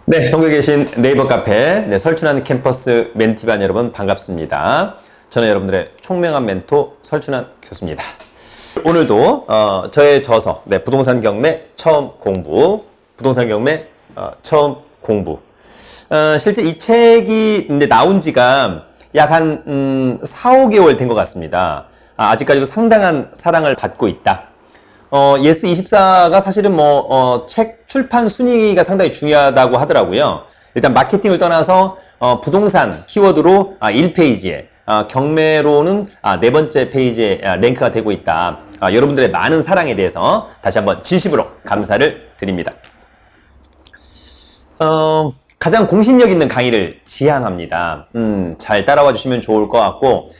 네, 전국에 계신 네이버 카페, 설춘환 캠퍼스 멘티반 여러분 반갑습니다. 저는 여러분들의 총명한 멘토 설춘환 교수입니다. 오늘도 저의 저서, 부동산 경매 처음 공부, 부동산 경매 처음 공부. 실제 이 책이 이제 나온 지가 약 한 4, 5개월 된 것 같습니다. 아직까지도 상당한 사랑을 받고 있다. 예스24가 사실은 책 출판 순위가 상당히 중요하다고 하더라고요. 일단 마케팅을 떠나서, 부동산 키워드로 1페이지에, 경매로는 4번째 페이지에 랭크가 되고 있다. 여러분들의 많은 사랑에 대해서 다시 한번 진심으로 감사를 드립니다. 가장 공신력 있는 강의를 지향합니다. 잘 따라와 주시면 좋을 것 같고,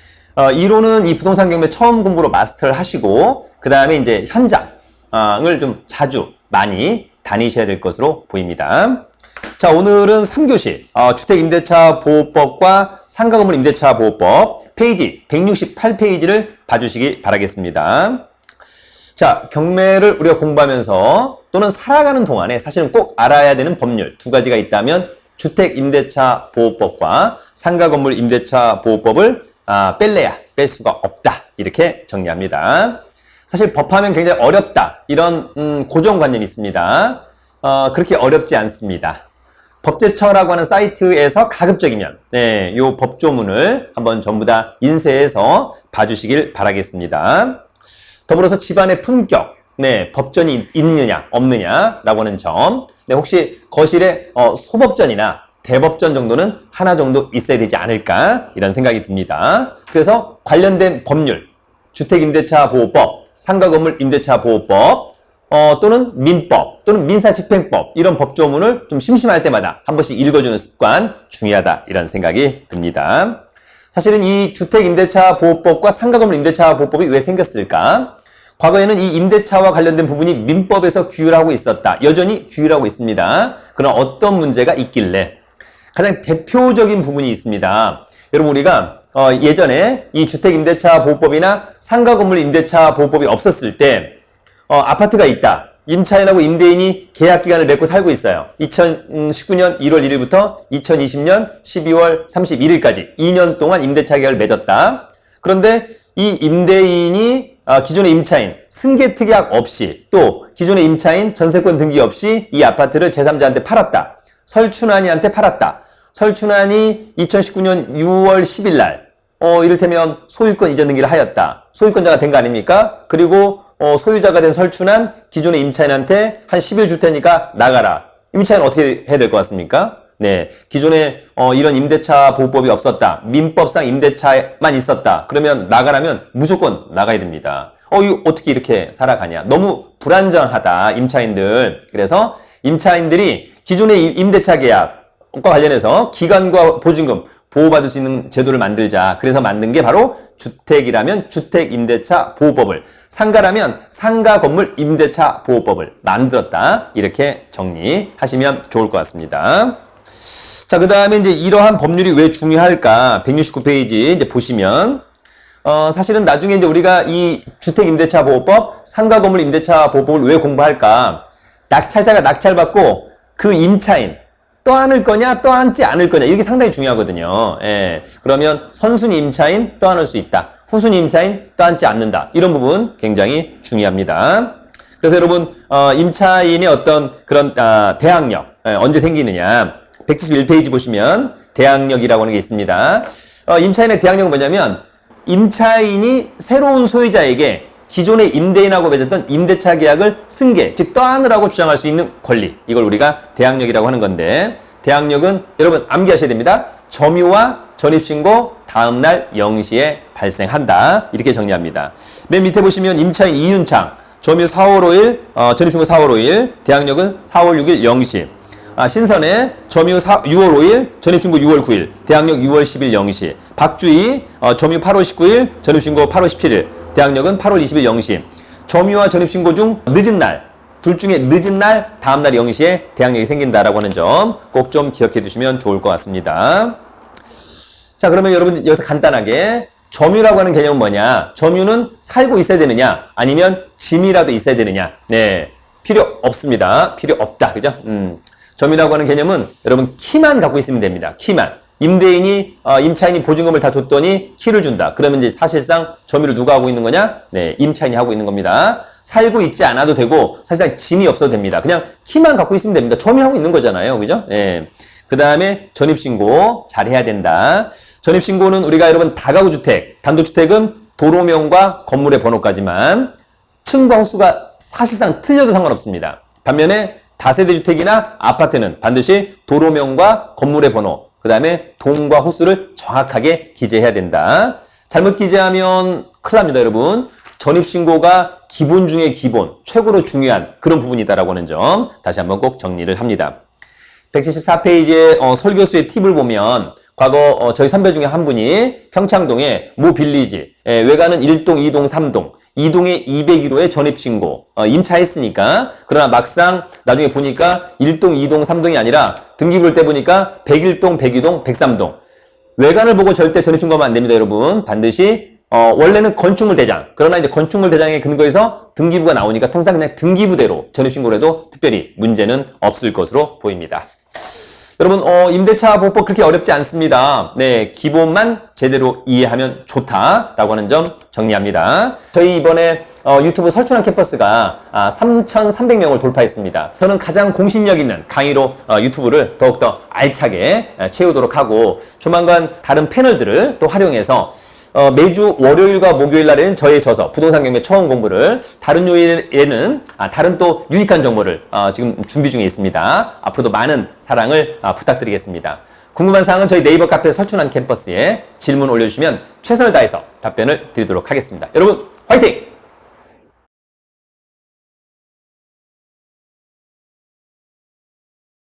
이론은 이 부동산 경매 처음 공부로 마스터를 하시고, 그 다음에 이제 현장을 좀 자주 많이 다니셔야 될 것으로 보입니다. 자, 오늘은 3교시, 주택임대차 보호법과 상가건물 임대차 보호법 페이지 168페이지를 봐주시기 바라겠습니다. 자, 경매를 우리가 공부하면서 또는 살아가는 동안에 사실은 꼭 알아야 되는 법률 두 가지가 있다면 주택임대차 보호법과 상가건물 임대차 보호법을 뺄래야 뺄 수가 없다. 이렇게 정리합니다. 사실 법하면 굉장히 어렵다. 이런 고정관념이 있습니다. 그렇게 어렵지 않습니다. 법제처라고 하는 사이트에서 가급적이면 요 법조문을 한번 전부 다 인쇄해서 봐주시길 바라겠습니다. 더불어서 집안의 품격, 법전이 있느냐 없느냐라고 하는 점, 혹시 거실에 소법전이나 대법전 정도는 하나 정도 있어야 되지 않을까 이런 생각이 듭니다. 그래서 관련된 법률, 주택임대차 보호법, 상가건물 임대차 보호법, 또는 민법, 또는 민사집행법 이런 법조문을 좀 심심할 때마다 한 번씩 읽어주는 습관 중요하다 이런 생각이 듭니다. 사실은 이 주택임대차 보호법과 상가건물 임대차 보호법이 왜 생겼을까? 과거에는 이 임대차와 관련된 부분이 민법에서 규율하고 있었다. 여전히 규율하고 있습니다. 그럼 어떤 문제가 있길래? 가장 대표적인 부분이 있습니다. 여러분, 우리가 예전에 이 주택임대차 보호법이나 상가건물 임대차 보호법이 없었을 때 아파트가 있다. 임차인하고 임대인이 계약기간을 맺고 살고 있어요. 2019년 1월 1일부터 2020년 12월 31일까지 2년 동안 임대차 계약을 맺었다. 그런데 이 임대인이 기존의 임차인 승계특약 없이 또 기존의 임차인 전세권 등기 없이 이 아파트를 제3자한테 팔았다. 설춘환이한테 팔았다. 설춘환이 2019년 6월 10일 날 이를테면 소유권 이전 등기를 하였다. 소유권자가 된 거 아닙니까? 그리고 소유자가 된 설춘환 기존의 임차인한테 한 10일 줄 테니까 나가라. 임차인은 어떻게 해야 될 것 같습니까? 기존에 이런 임대차 보호법이 없었다. 민법상 임대차만 있었다. 그러면 나가라면 무조건 나가야 됩니다. 이거 어떻게 이렇게 살아가냐. 너무 불안정하다. 임차인들. 그래서 임차인들이 기존의 임대차 계약과 관련해서 기간과 보증금 보호받을 수 있는 제도를 만들자. 그래서 만든 게 바로 주택이라면 주택임대차 보호법을, 상가라면 상가건물 임대차 보호법을 만들었다. 이렇게 정리하시면 좋을 것 같습니다. 자, 그 다음에 이제 이러한 법률이 왜 중요할까? 169페이지 이제 보시면, 사실은 나중에 이제 우리가 이 주택임대차 보호법, 상가건물 임대차 보호법을 왜 공부할까? 낙찰자가 낙찰받고 그 임차인, 떠안을 거냐, 떠안지 않을 거냐, 이게 상당히 중요하거든요. 그러면 선순위 임차인 떠안을 수 있다. 후순위 임차인 떠안지 않는다. 이런 부분 굉장히 중요합니다. 그래서 여러분, 임차인의 어떤 그런, 대항력, 언제 생기느냐. 171페이지 보시면 대항력이라고 하는 게 있습니다. 임차인의 대항력은 뭐냐면, 임차인이 새로운 소유자에게 기존의 임대인하고 맺었던 임대차 계약을 승계, 즉 떠안으라고 주장할 수 있는 권리. 이걸 우리가 대항력이라고 하는 건데, 대항력은 여러분 암기하셔야 됩니다. 점유와 전입신고 다음날 0시에 발생한다. 이렇게 정리합니다. 맨 밑에 보시면 임차인 이윤창, 점유 4월 5일, 전입신고 4월 5일, 대항력은 4월 6일 0시. 신선의 점유 6월 5일, 전입신고 6월 9일, 대항력 6월 10일 0시. 박주희, 점유 8월 19일, 전입신고 8월 17일, 대항력은 8월 20일 0시. 점유와 전입신고 중 늦은 날, 둘 중에 늦은 날, 다음날 0시에 대항력이 생긴다라고 하는 점 꼭 좀 기억해 두시면 좋을 것 같습니다. 자, 그러면 여러분 여기서 간단하게 점유라고 하는 개념은 뭐냐? 점유는 살고 있어야 되느냐? 아니면 짐이라도 있어야 되느냐? 필요 없습니다. 필요 없다. 그죠? 점이라고 하는 개념은 여러분 키만 갖고 있으면 됩니다. 키만. 임대인이 임차인이 보증금을 다 줬더니 키를 준다. 그러면 이제 사실상 점유를 누가 하고 있는 거냐? 네, 임차인이 하고 있는 겁니다. 살고 있지 않아도 되고 사실상 짐이 없어도 됩니다. 그냥 키만 갖고 있으면 됩니다. 점유하고 있는 거잖아요. 그죠? 네. 그 다음에 전입신고 잘 해야 된다. 전입신고는 우리가 여러분 다가구 주택, 단독주택은 도로명과 건물의 번호까지만, 층과 호수가 사실상 틀려도 상관없습니다. 반면에 다세대 주택이나 아파트는 반드시 도로명과 건물의 번호, 그 다음에 동과 호수를 정확하게 기재해야 된다. 잘못 기재하면 큰일 납니다, 여러분. 전입신고가 기본 중에 기본, 최고로 중요한 그런 부분이다라고 하는 점 다시 한번 꼭 정리를 합니다. 174페이지의 설교수의 팁을 보면 과거 저희 선배 중에 한 분이 평창동에 모 빌리지, 외관은 1동, 2동, 3동, 2동에 201호에 전입신고 임차했으니까, 그러나 막상 나중에 보니까 1동, 2동, 3동이 아니라 등기부를 떼보니까 101동, 102동, 103동. 외관을 보고 절대 전입신고하면 안 됩니다, 여러분. 반드시 원래는 건축물 대장, 그러나 이제 건축물 대장에 근거해서 등기부가 나오니까 통상 그냥 등기부대로 전입신고를 해도 특별히 문제는 없을 것으로 보입니다. 여러분, 임대차 보호법 그렇게 어렵지 않습니다. 네, 기본만 제대로 이해하면 좋다라고 하는 점 정리합니다. 저희 이번에 유튜브 설춘환 캠퍼스가 3,300명을 돌파했습니다. 저는 가장 공신력 있는 강의로 유튜브를 더욱더 알차게 채우도록 하고, 조만간 다른 패널들을 또 활용해서 매주 월요일과 목요일 날에는 저의 저서 부동산 경매 처음 공부를, 다른 요일에는 다른 또 유익한 정보를 지금 준비 중에 있습니다. 앞으로도 많은 사랑을 부탁드리겠습니다. 궁금한 사항은 저희 네이버 카페 설춘환 캠퍼스에 질문 올려주시면 최선을 다해서 답변을 드리도록 하겠습니다. 여러분 화이팅!